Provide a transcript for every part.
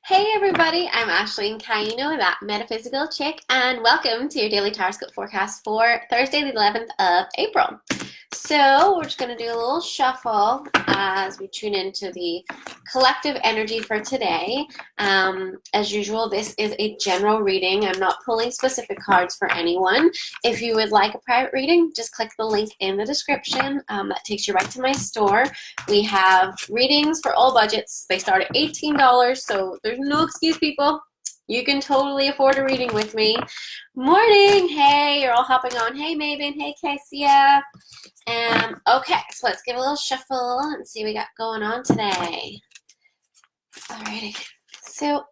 Hey everybody, I'm Ashleen Caino, that Metaphysical Chick, and welcome to your daily Tarotscope forecast for Thursday, the 11th of April. So we're just going to do a little shuffle as we tune into the collective energy for today. As usual, this is a general reading. I'm not pulling specific cards for anyone. If you would like a private reading, just click the link in the description. That takes you right to my store. We have readings for all budgets. They start at $18, so there's no excuse, people. You can totally afford a reading with me. Morning. Hey, you're all hopping on. Hey, Maven. Hey, Cassia. Okay, so let's give a little shuffle and see what we got going on today. Alrighty. So,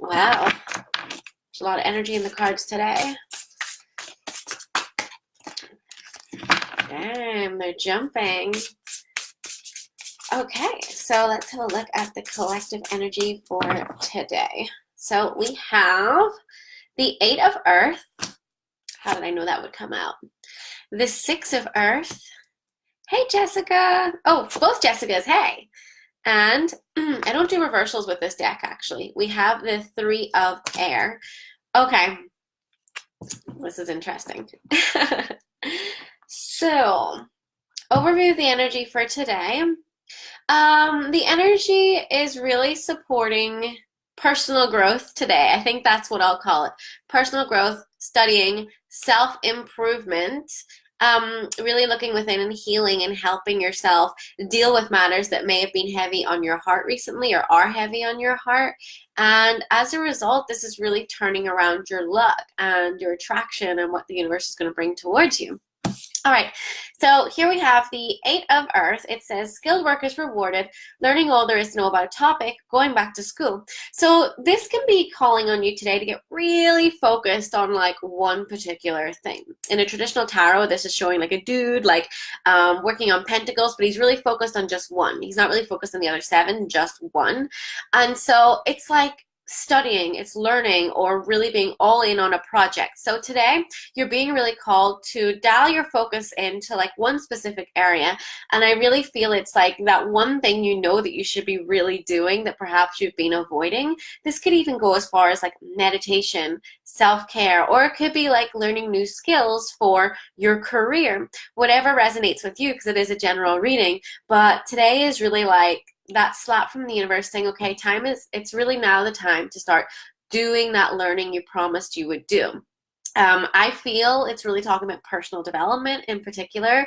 wow. There's a lot of energy in the cards today. Damn, they're jumping. Okay, so let's have a look at the collective energy for today. So we have the 8 of Earth. How did I know that would come out? The 6 of Earth. Hey, Jessica. Oh, both Jessicas. Hey. And I don't do reversals with this deck, actually. We have the 3 of Air. Okay. This is interesting. So, overview of the energy for today. The energy is really supporting personal growth today. I think that's what I'll call it. Personal growth, studying, self-improvement, really looking within and healing and helping yourself deal with matters that may have been heavy on your heart recently or are heavy on your heart. And as a result, this is really turning around your luck and your attraction and what the universe is going to bring towards you. All right, so here we have the 8 of Earth. It says, skilled work is rewarded, learning all there is to know about a topic, going back to school. So this can be calling on you today to get really focused on like one particular thing. In a traditional tarot, this is showing like a dude like working on pentacles, but he's really focused on just one. He's not really focused on the other 7, just one. And so it's like studying, it's learning, or really being all in on a project. So today you're being really called to dial your focus into like one specific area, and I really feel it's like that one thing you know that you should be really doing that perhaps you've been avoiding. This could even go as far as like meditation, self-care, or it could be like learning new skills for your career, whatever resonates with you, because it is a general reading. But today is really like that slap from the universe saying, okay, it's really now the time to start doing that learning you promised you would do. I feel it's really talking about personal development in particular.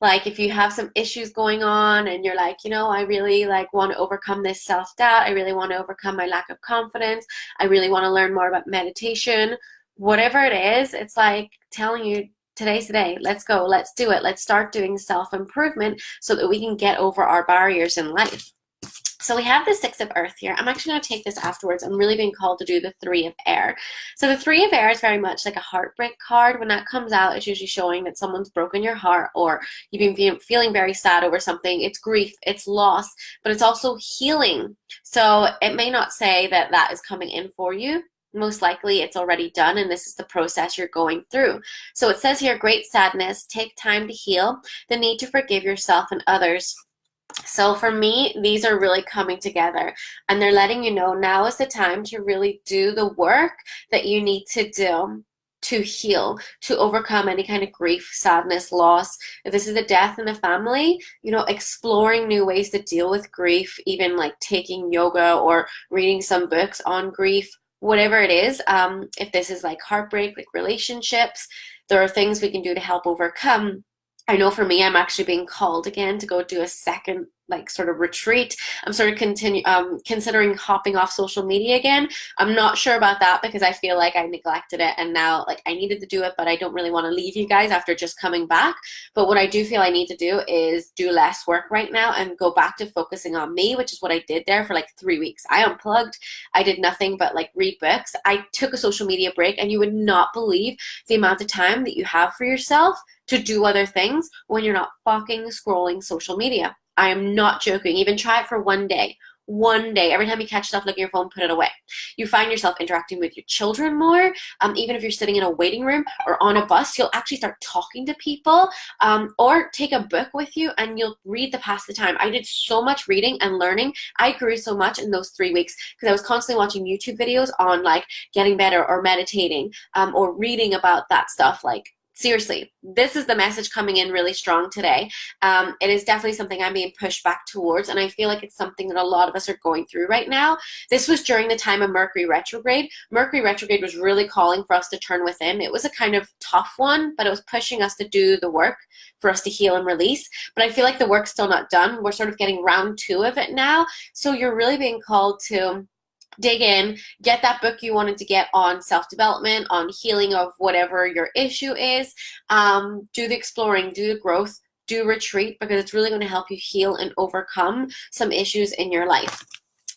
Like if you have some issues going on and you're like, you know, I really like want to overcome this self-doubt. I really want to overcome my lack of confidence. I really want to learn more about meditation. Whatever it is, it's like telling you, today's the day. Let's go. Let's do it. Let's start doing self-improvement so that we can get over our barriers in life. So we have the 6 of Earth here. I'm actually going to take this afterwards. I'm really being called to do the 3 of Air. So the 3 of Air is very much like a heartbreak card. When that comes out, it's usually showing that someone's broken your heart or you've been feeling very sad over something. It's grief, it's loss, but it's also healing. So it may not say that that is coming in for you. Most likely it's already done, and this is the process you're going through. So it says here, great sadness, take time to heal, the need to forgive yourself and others. So for me, these are really coming together, and they're letting you know now is the time to really do the work that you need to do to heal, to overcome any kind of grief, sadness, loss. If this is a death in the family, you know, exploring new ways to deal with grief, even like taking yoga or reading some books on grief, whatever it is. If this is like heartbreak, like relationships, there are things we can do to help overcome. I know for me, I'm actually being called again to go do a second like sort of retreat. I'm sort of considering hopping off social media again. I'm not sure about that because I feel like I neglected it, and now like I needed to do it, but I don't really want to leave you guys after just coming back. But what I do feel I need to do is do less work right now and go back to focusing on me, which is what I did there for like 3 weeks. I unplugged. I did nothing but like read books. I took a social media break, and you would not believe the amount of time that you have for yourself to do other things when you're not fucking scrolling social media. I am not joking. Even try it for one day. one day, every time you catch yourself looking at your phone, put it away. You find yourself interacting with your children more. Even if you're sitting in a waiting room or on a bus, you'll actually start talking to people, or take a book with you and you'll read to pass the time. I did so much reading and learning. I grew so much in those 3 weeks because I was constantly watching YouTube videos on like getting better or meditating, or reading about that stuff. Like, seriously, this is the message coming in really strong today. It is definitely something I'm being pushed back towards, and I feel like it's something that a lot of us are going through right now. This was during the time of Mercury retrograde. Mercury retrograde was really calling for us to turn within. It was a kind of tough one, but it was pushing us to do the work for us to heal and release. But I feel like the work's still not done. We're sort of getting round 2 of it now. So you're really being called to dig in, get that book you wanted to get on self-development, on healing of whatever your issue is, do the exploring, do the growth, do retreat, because it's really going to help you heal and overcome some issues in your life.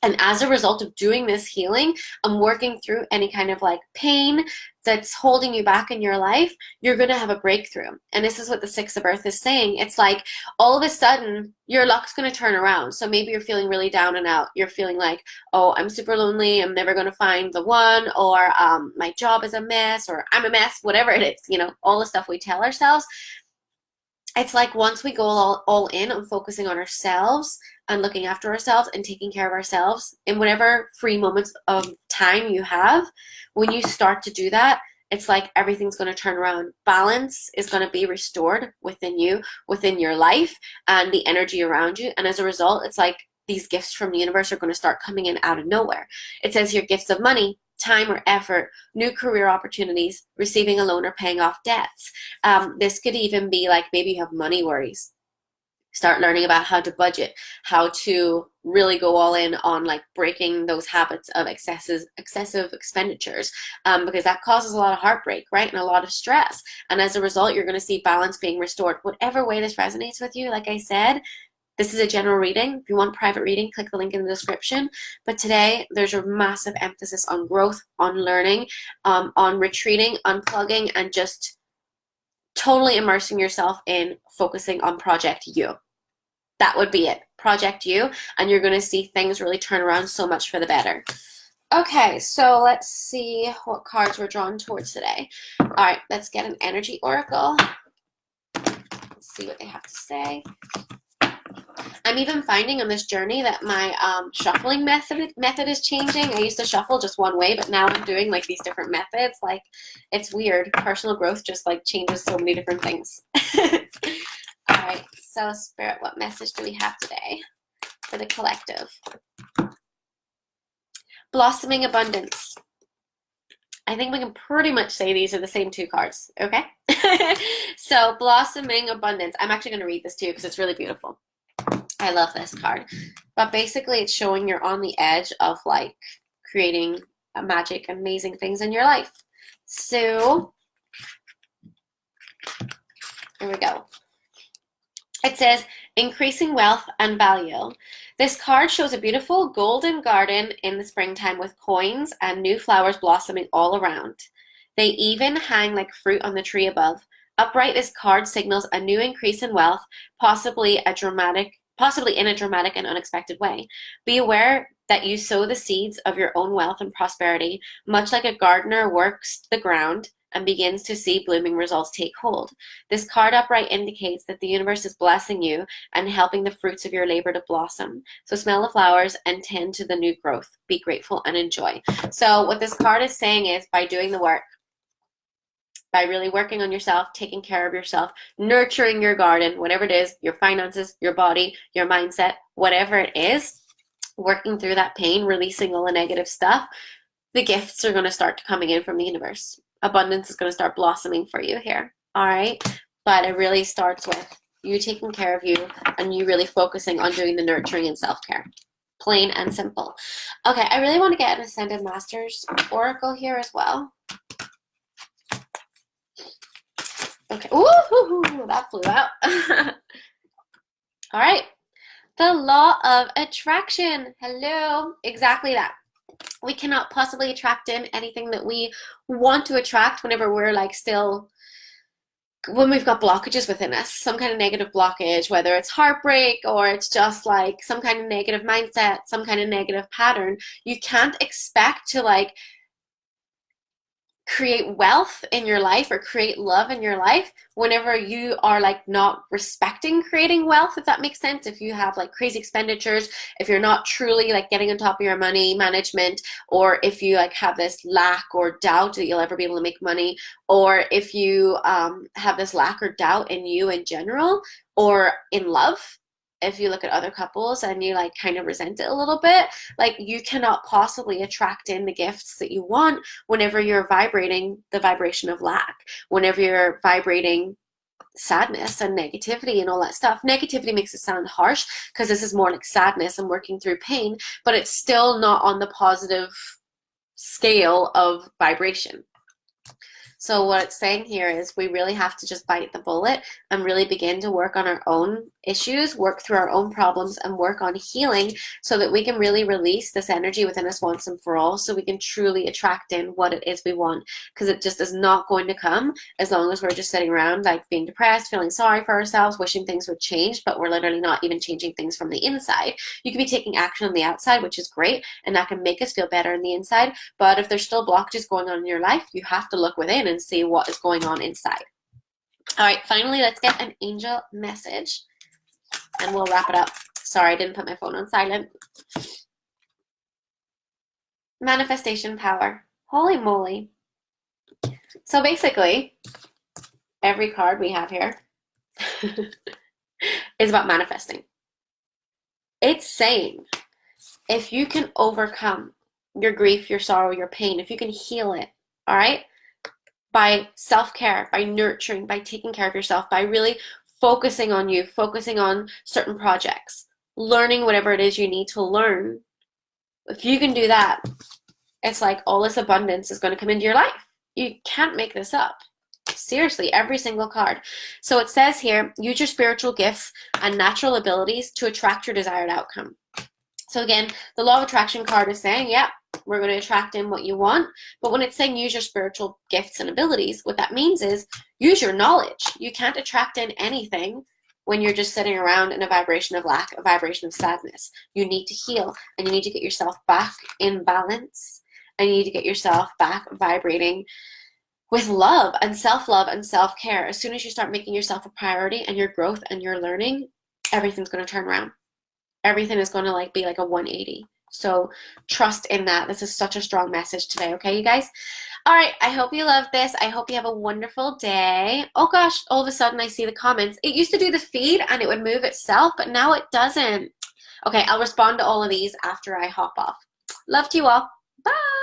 And as a result of doing this healing, working through any kind of like pain that's holding you back in your life, you're going to have a breakthrough. And this is what the 6 of Earth is saying. It's like all of a sudden your luck's going to turn around. So maybe you're feeling really down and out. You're feeling like, oh, I'm super lonely. I'm never going to find the one, or my job is a mess, or I'm a mess, whatever it is, you know, all the stuff we tell ourselves. It's like once we go all in on focusing on ourselves and looking after ourselves and taking care of ourselves in whatever free moments of time you have, when you start to do that, it's like everything's going to turn around. Balance is going to be restored within you, within your life, and the energy around you. And as a result, it's like these gifts from the universe are going to start coming in out of nowhere. It says here, gifts of money, time or effort, new career opportunities, receiving a loan, or paying off debts. This could even be like maybe you have money worries. Start learning about how to budget, how to really go all in on like breaking those habits of excessive expenditures, because that causes a lot of heartbreak, right? And a lot of stress. And as a result, you're going to see balance being restored. Whatever way this resonates with you, like I said, this is a general reading. If you want private reading, click the link in the description. But today, there's a massive emphasis on growth, on learning, on retreating, unplugging, and just totally immersing yourself in focusing on Project You. That would be it. Project You. And you're going to see things really turn around so much for the better. Okay, so let's see what cards we're drawn towards today. All right, let's get an energy oracle. Let's see what they have to say. I'm even finding on this journey that my shuffling method is changing. I used to shuffle just one way, but now I'm doing like these different methods. Like, it's weird. Personal growth just like changes so many different things. All right, so Spirit, what message do we have today for the collective? Blossoming abundance. I think we can pretty much say these are the same 2 cards, okay? So, blossoming abundance. I'm actually going to read this to you because it's really beautiful. I love this card. But basically, it's showing you're on the edge of like creating magic, amazing things in your life. So, here we go. It says, increasing wealth and value. This card shows a beautiful golden garden in the springtime with coins and new flowers blossoming all around. They even hang like fruit on the tree above. Upright, this card signals a new increase in wealth, possibly in a dramatic and unexpected way. Be aware that you sow the seeds of your own wealth and prosperity, much like a gardener works the ground and begins to see blooming results take hold. This card upright indicates that the universe is blessing you and helping the fruits of your labor to blossom. So smell the flowers and tend to the new growth. Be grateful and enjoy. So what this card is saying is, by doing the work, by really working on yourself, taking care of yourself, nurturing your garden, whatever it is, your finances, your body, your mindset, whatever it is, working through that pain, releasing all the negative stuff, the gifts are going to start coming in from the universe. Abundance is going to start blossoming for you here, all right? But it really starts with you taking care of you and you really focusing on doing the nurturing and self-care. Plain and simple. Okay, I really want to get an Ascended Masters Oracle here as well. Okay, ooh, that flew out. All right, the law of attraction. Hello, exactly that. We cannot possibly attract in anything that we want to attract whenever we're like still when we've got blockages within us, some kind of negative blockage, whether it's heartbreak or it's just like some kind of negative mindset, some kind of negative pattern, you can't expect to like create wealth in your life or create love in your life whenever you are like not respecting creating wealth, if that makes sense. If you have like crazy expenditures, if you're not truly like getting on top of your money management, or if you like have this lack or doubt that you'll ever be able to make money, or if you have this lack or doubt in you in general, or in love, if you look at other couples and you like kind of resent it a little bit, like you cannot possibly attract in the gifts that you want whenever you're vibrating the vibration of lack, whenever you're vibrating sadness and negativity and all that stuff. Negativity makes it sound harsh because this is more like sadness and working through pain, but it's still not on the positive scale of vibration. So what it's saying here is we really have to just bite the bullet and really begin to work on our own issues, work through our own problems, and work on healing so that we can really release this energy within us once and for all, so we can truly attract in what it is we want, because it just is not going to come as long as we're just sitting around like being depressed, feeling sorry for ourselves, wishing things would change, but we're literally not even changing things from the inside. You can be taking action on the outside, which is great, and that can make us feel better on the inside, but if there's still blockages going on in your life, you have to look within and see what is going on inside. All right, finally, let's get an angel message and we'll wrap it up. Sorry, I didn't put my phone on silent. Manifestation power. Holy moly. So basically, every card we have here is about manifesting. It's saying if you can overcome your grief, your sorrow, your pain, if you can heal it, all right, by self-care, by nurturing, by taking care of yourself, by really focusing on you, focusing on certain projects, learning whatever it is you need to learn. If you can do that, it's like all this abundance is going to come into your life. You can't make this up. Seriously, every single card. So it says here, use your spiritual gifts and natural abilities to attract your desired outcome. So again, the law of attraction card is saying, yeah, we're going to attract in what you want. But when it's saying use your spiritual gifts and abilities, what that means is use your knowledge. You can't attract in anything when you're just sitting around in a vibration of lack, a vibration of sadness. You need to heal, and you need to get yourself back in balance, and you need to get yourself back vibrating with love and self-care. As soon as you start making yourself a priority and your growth and your learning, everything's going to turn around. Everything is going to like be like a 180. So trust in that. This is such a strong message today. Okay, you guys? All right. I hope you love this. I hope you have a wonderful day. Oh gosh, all of a sudden I see the comments. It used to do the feed and it would move itself, but now it doesn't. Okay, I'll respond to all of these after I hop off. Love to you all. Bye.